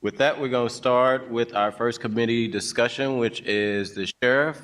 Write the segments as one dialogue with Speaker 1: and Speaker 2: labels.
Speaker 1: With that, we're going to start with our first committee discussion, which is the sheriff.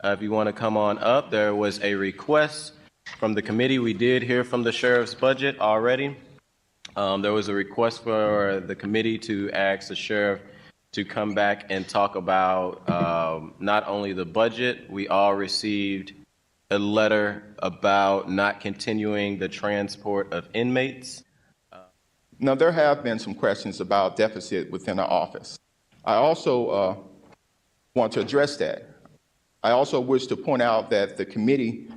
Speaker 1: If you want to come on up, there was a request from the committee. We did hear from the sheriff's budget already. There was a request for the committee to ask the sheriff to come back and talk about not only the budget. We all received a letter about not continuing the transport of inmates.
Speaker 2: Now, there have been some questions about deficit within our office. I also want to address that. I also wish to point out that the committee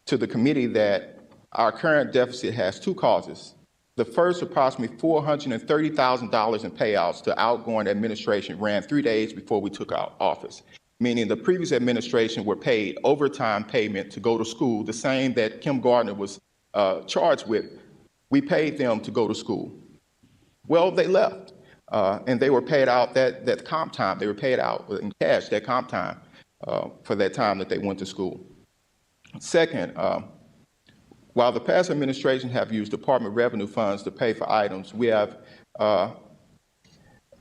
Speaker 2: that our current deficit has two causes. The first, approximately $430,000 in payouts to outgoing administration, ran 3 days before we took our office, meaning the previous administration were paid overtime payment to go to school, the same that Kim Gardner was charged with. We paid them to go to school. Well, they left, and they were paid out that comp time. They were paid out in cash, that comp time, for that time that they went to school. Second, while the past administration have used Department of Revenue funds to pay for items, we have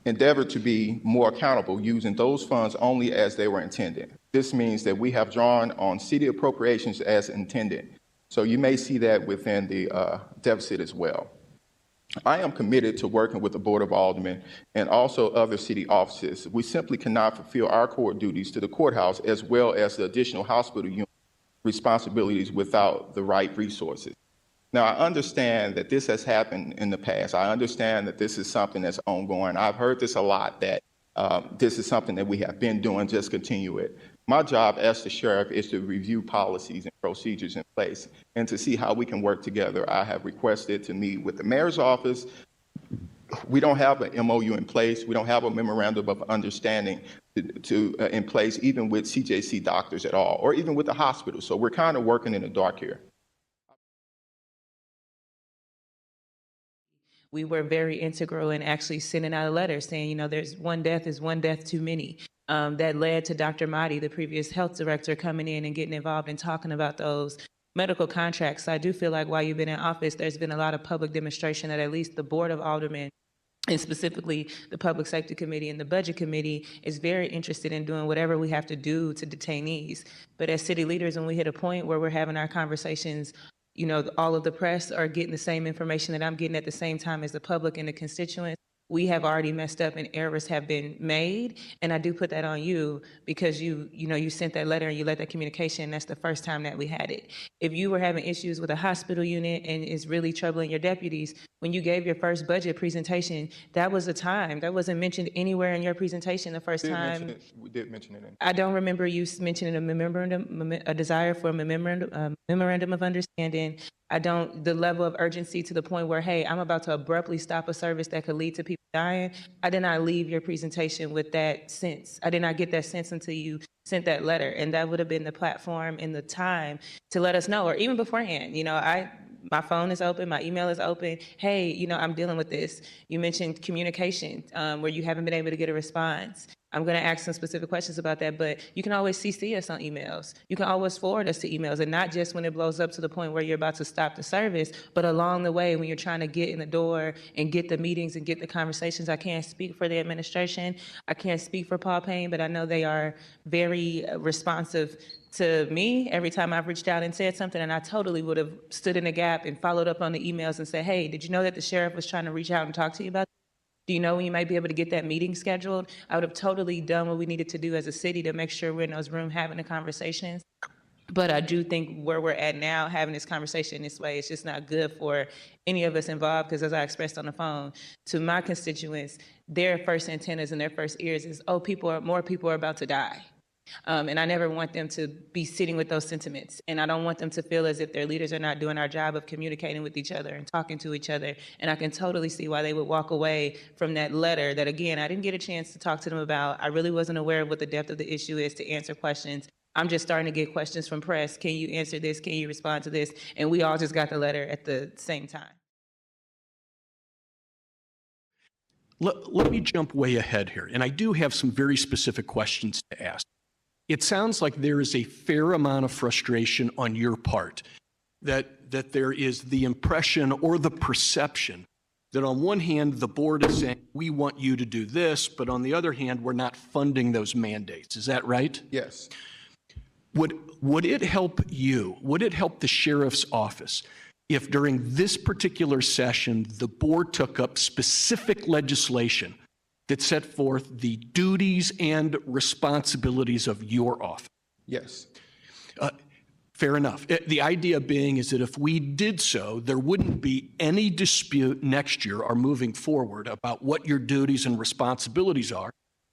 Speaker 2: endeavored to be more accountable using those funds only as they were intended. This means that we have drawn on city appropriations as intended. So you may see that within the deficit as well. I am committed to working with the Board of Aldermen and also other city offices. We simply cannot fulfill our core duties to the courthouse as well as the additional hospital unit responsibilities without the right resources. Now, I understand that this has happened in the past. I understand that this is something that's ongoing. I've heard this a lot, that this is something that we have been doing, just continue it. My job as the sheriff is to review policies and procedures in place and to see how we can work together. I have requested to meet with the mayor's office. We don't have an MOU in place. We don't have a memorandum of understanding in place, even with CJC doctors at all, or even with the hospital. So we're kind of working in the dark here.
Speaker 3: We were very integral in actually sending out a letter saying, there's one death is one death too many. That led to Dr. Mahdi, the previous health director, coming in and getting involved and talking about those medical contracts. So I do feel like while you've been in office, there's been a lot of public demonstration that at least the Board of Aldermen, and specifically the Public Safety Committee and the Budget Committee, is very interested in doing whatever we have to do to detainees. But as city leaders, when we hit a point where we're having our conversations, all of the press are getting the same information that I'm getting at the same time as the public and the constituents, we have already messed up and errors have been made. And I do put that on you because you sent that letter and you let that communication, and that's the first time that we had it. If you were having issues with a hospital unit and it's really troubling your deputies, when you gave your first budget presentation, that was a time. That wasn't mentioned anywhere in your presentation the first time.
Speaker 2: We did mention it.
Speaker 3: I don't remember you mentioning a desire for a memorandum of understanding. The level of urgency to the point where, hey, I'm about to abruptly stop a service that could lead to people dying. I did not leave your presentation with that sense. I did not get that sense until you sent that letter. And that would have been the platform and the time to let us know, or even beforehand. My phone is open, my email is open. Hey, I'm dealing with this. You mentioned communication, where you haven't been able to get a response. I'm going to ask some specific questions about that, but you can always CC us on emails. You can always forward us to emails, and not just when it blows up to the point where you're about to stop the service, but along the way when you're trying to get in the door and get the meetings and get the conversations. I can't speak for the administration. I can't speak for Paul Payne, but I know they are very responsive to me every time I've reached out and said something, and I totally would have stood in the gap and followed up on the emails and said, hey, did you know that the sheriff was trying to reach out and talk to you about that? Do you know when you might be able to get that meeting scheduled? I would have totally done what we needed to do as a city to make sure we're in those rooms having the conversations. But I do think where we're at now, having this conversation this way, it's just not good for any of us involved, because as I expressed on the phone to my constituents, their first antennas and their first ears is, oh, more people are about to die. And I never want them to be sitting with those sentiments. And I don't want them to feel as if their leaders are not doing our job of communicating with each other and talking to each other. And I can totally see why they would walk away from that letter that, again, I didn't get a chance to talk to them about. I really wasn't aware of what the depth of the issue is to answer questions. I'm just starting to get questions from press. Can you answer this? Can you respond to this? And we all just got the letter at the same time.
Speaker 4: Let me jump way ahead here. And I do have some very specific questions to ask. It sounds like there is a fair amount of frustration on your part that there is the impression or the perception that on one hand, the board is saying, we want you to do this, but on the other hand, we're not funding those mandates. Is that right?
Speaker 2: Yes.
Speaker 4: Would it help you, would it help the sheriff's office if during this particular session, the board took up specific legislation that set forth the duties and responsibilities of your office?
Speaker 2: Yes.
Speaker 4: Fair enough. The idea being is that if we did so, there wouldn't be any dispute next year or moving forward about what your duties and responsibilities are,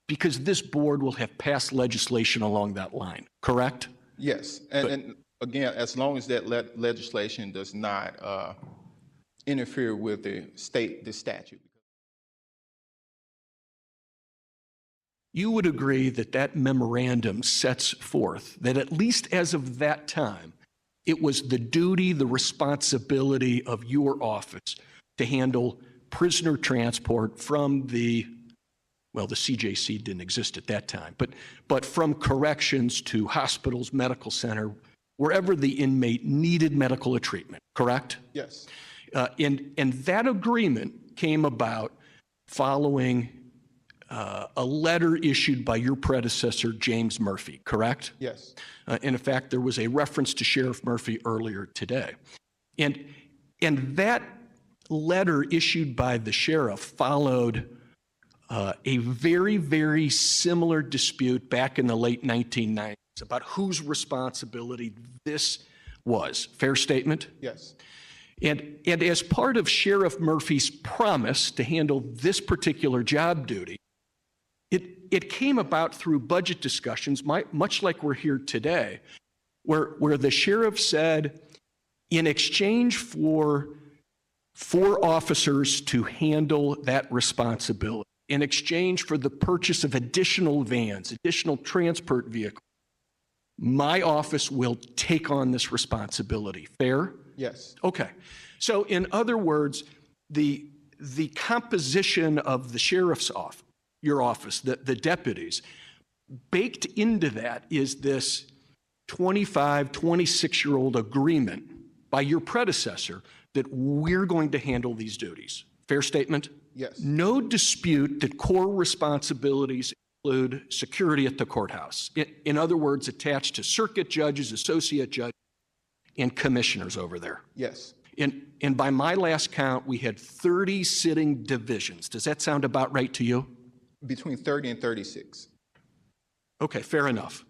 Speaker 4: because this board will have passed legislation along that line, correct?
Speaker 2: Yes. And again, as long as that legislation does not interfere with the statute.
Speaker 4: You would agree that that memorandum sets forth that at least as of that time, it was the duty, the responsibility of your office to handle prisoner transport from the CJC didn't exist at that time, but from corrections to hospitals, medical center, wherever the inmate needed medical treatment, correct?
Speaker 2: Yes.
Speaker 4: And that agreement came about following a letter issued by your predecessor, James Murphy, correct?
Speaker 2: Yes.
Speaker 4: And in fact, there was a reference to Sheriff Murphy earlier today. And that letter issued by the sheriff followed a very, very similar dispute back in the late 1990s about whose responsibility this was. Fair statement?
Speaker 2: Yes.
Speaker 4: And as part of Sheriff Murphy's promise to handle this particular job duty, it came about through budget discussions, much like we're here today, where the sheriff said, in exchange for 4 officers to handle that responsibility, in exchange for the purchase of additional vans, additional transport vehicles, my office will take on this responsibility. Fair?
Speaker 2: Yes.
Speaker 4: Okay. So in other words, the composition of the sheriff's office, your office, the deputies, baked into that is this 25, 26-year-old agreement by your predecessor that we're going to handle these duties. Fair statement?
Speaker 2: Yes.
Speaker 4: No dispute that core responsibilities include security at the courthouse. In other words, attached to circuit judges, associate judges, and commissioners over there.
Speaker 2: Yes.
Speaker 4: And by my last count, we had 30 sitting divisions. Does that sound about right to you?
Speaker 2: Between 30 and 36.
Speaker 4: Okay, fair enough.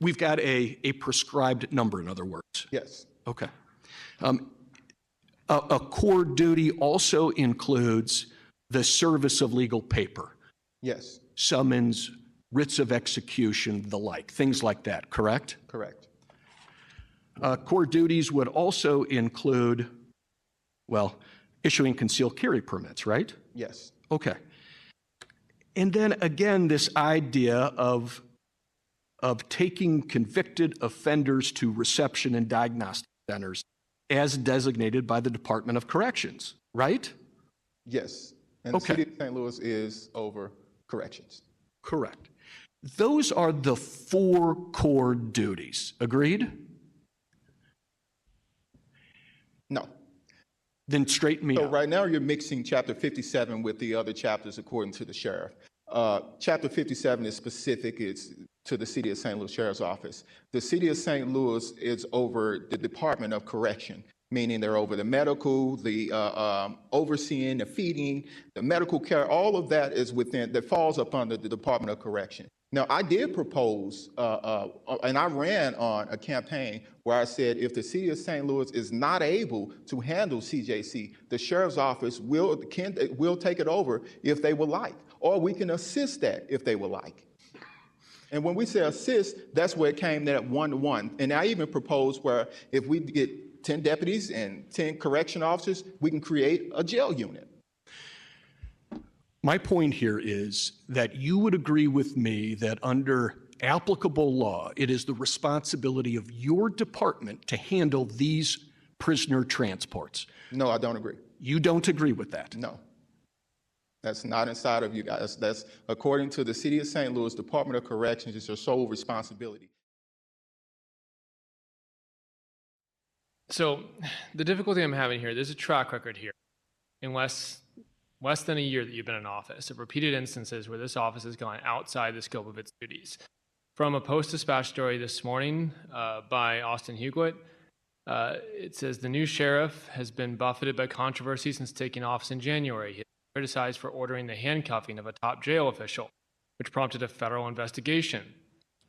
Speaker 4: We've got a prescribed number, in other words.
Speaker 2: Yes.
Speaker 4: Okay. A core duty also includes the service of legal paper.
Speaker 2: Yes.
Speaker 4: Summons, writs of execution, the like, things like that, correct?
Speaker 2: Correct.
Speaker 4: Core duties would also include, issuing concealed carry permits, right?
Speaker 2: Yes.
Speaker 4: Okay. And then again, this idea of taking convicted offenders to reception and diagnostic centers as designated by the Department of Corrections, right?
Speaker 2: Yes. And
Speaker 4: Okay.
Speaker 2: the city of St. Louis is over corrections.
Speaker 4: Correct. Those are the 4 core duties. Agreed?
Speaker 2: No.
Speaker 4: Then straighten me
Speaker 2: So
Speaker 4: out.
Speaker 2: right now you're mixing Chapter 57 with the other chapters according to the sheriff. Chapter 57 is specific. It's to the City of St. Louis Sheriff's Office. The City of St. Louis is over the Department of Correction, meaning they're over the medical, the overseeing, the feeding, the medical care. All of that is that falls up under the Department of Correction. Now, I did propose, and I ran on a campaign where I said if the City of St. Louis is not able to handle CJC, the Sheriff's Office will take it over if they would like, or we can assist that if they would like. And when we say assist, that's where it came that 1-to-1. And I even proposed where if we get 10 deputies and 10 correction officers, we can create a jail unit.
Speaker 4: My point here is that you would agree with me that under applicable law, it is the responsibility of your department to handle these prisoner transports.
Speaker 2: No, I don't agree.
Speaker 4: You don't agree with that?
Speaker 2: No. That's not inside of you guys. That's according to the City of St. Louis Department of Corrections, it's your sole responsibility.
Speaker 5: So the difficulty I'm having here, there's a track record here. in less than a year that you've been in office of repeated instances where this office has gone outside the scope of its duties. From a Post-Dispatch story this morning by Austin Huglet, it says the new sheriff has been buffeted by controversy since taking office in January. He has been criticized for ordering the handcuffing of a top jail official, which prompted a federal investigation.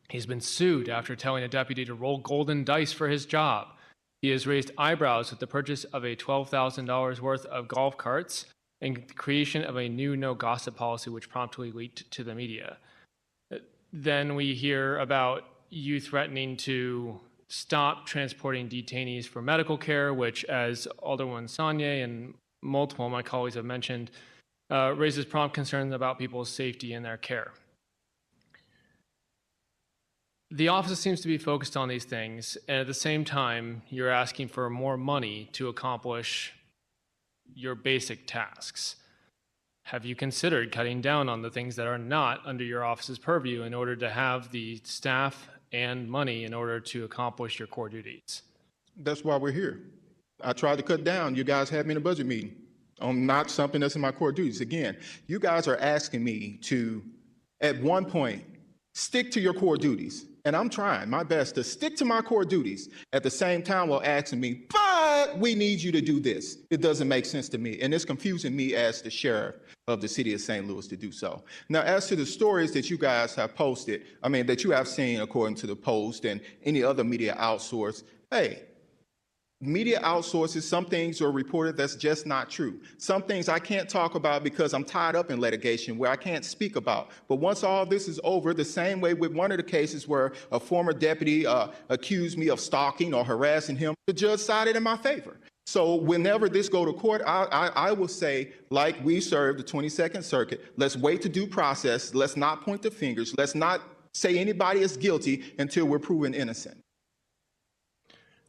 Speaker 5: He's been sued after telling a deputy to roll golden dice for his job. He has raised eyebrows with the purchase of a $12,000 worth of golf carts and the creation of a new no gossip policy, which promptly leaked to the media. Then we hear about you threatening to stop transporting detainees for medical care, which, as Alderman Sonnier and multiple of my colleagues have mentioned, raises prompt concerns about people's safety and their care. The office seems to be focused on these things, and at the same time, you're asking for more money to accomplish your basic tasks. Have you considered cutting down on the things that are not under your office's purview in order to have the staff and money in order to accomplish your core duties?
Speaker 2: That's why we're here. I tried to cut down. You guys had me in a budget meeting on not something that's in my core duties. Again, you guys are asking me to, at one point, stick to your core duties. And I'm trying my best to stick to my core duties at the same time while asking me, but we need you to do this. It doesn't make sense to me. And it's confusing me as the sheriff of the city of St. Louis to do so. Now, as to the stories that you guys have posted, that you have seen according to the Post and any other media outsource, hey, media outsources, some things are reported that's just not true. Some things I can't talk about because I'm tied up in litigation where I can't speak about. But once all this is over, the same way with one of the cases where a former deputy accused me of stalking or harassing him, the judge sided in my favor. So whenever this go to court, I will say, like we served the 22nd Circuit, let's wait to due process. Let's not point the fingers. Let's not say anybody is guilty until we're proven innocent.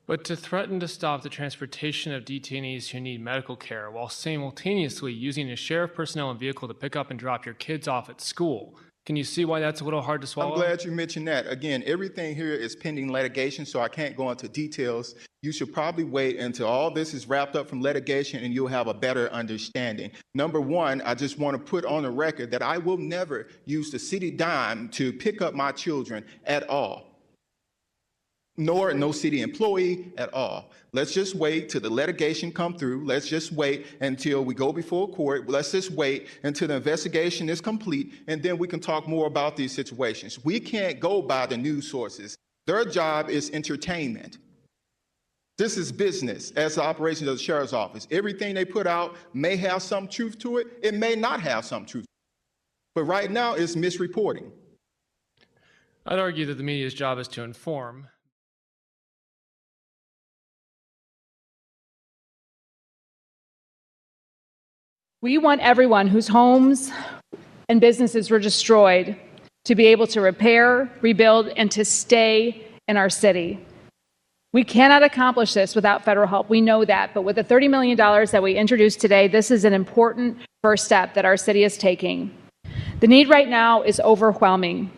Speaker 5: But to threaten to stop the transportation of detainees who need medical care while simultaneously using a sheriff personnel and vehicle to pick up and drop your kids off at school, can you see why that's a little hard to swallow?
Speaker 2: I'm glad you mentioned that. Again, everything here is pending litigation, so I can't go into details. You should probably wait until all this is wrapped up from litigation and you'll have a better understanding. Number one, I just want to put on the record that I will never use the city dime to pick up my children at all. Nor no city employee at all. Let's just wait till the litigation come through. Let's just wait until we go before court. Let's just wait until the investigation is complete, and then we can talk more about these situations. We can't go by the news sources. Their job is entertainment. This is business as the operations of the sheriff's office. Everything they put out may have some truth to it. It may not have some truth. But right now, it's misreporting.
Speaker 5: I'd argue that the media's job is to inform.
Speaker 6: We want everyone whose homes and businesses were destroyed to be able to repair, rebuild, and to stay in our city. We cannot accomplish this without federal help. We know that. But with the $30 million that we introduced today, this is an important first step that our city is taking. The need right now is overwhelming.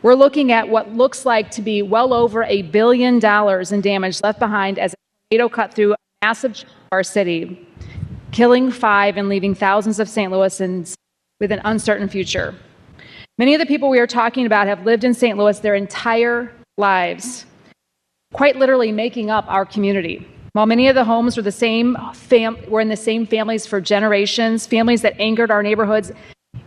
Speaker 6: We're looking at what looks like to be well over $1 billion in damage left behind as a tornado cut through a massive chunk of our city, killing 5 and leaving thousands of St. Louisans with an uncertain future. Many of the people we are talking about have lived in St. Louis their entire lives, quite literally making up our community. While many of the homes were were in the same families for generations, families that anchored our neighborhoods,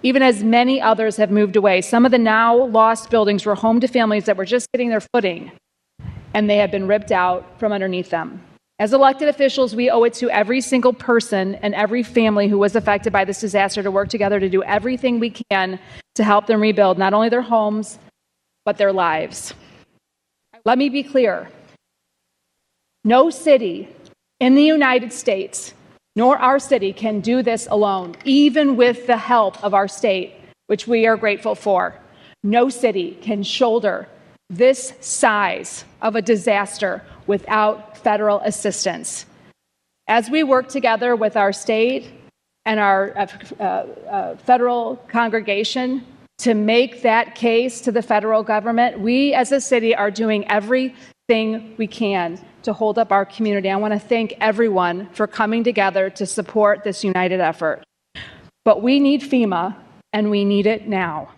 Speaker 6: even as many others have moved away. Some of the now lost buildings were home to families that were just getting their footing, and they have been ripped out from underneath them. As elected officials, we owe it to every single person and every family who was affected by this disaster to work together to do everything we can to help them rebuild not only their homes, but their lives. Let me be clear. No city in the United States, nor our city, can do this alone, even with the help of our state, which we are grateful for. No city can shoulder this size of a disaster without federal assistance. As we work together with our state and our federal congregation to make that case to the federal government, we as a city are doing every thing we can to hold up our community. I want to thank everyone for coming together to support this united effort. But we need FEMA, and we need it now.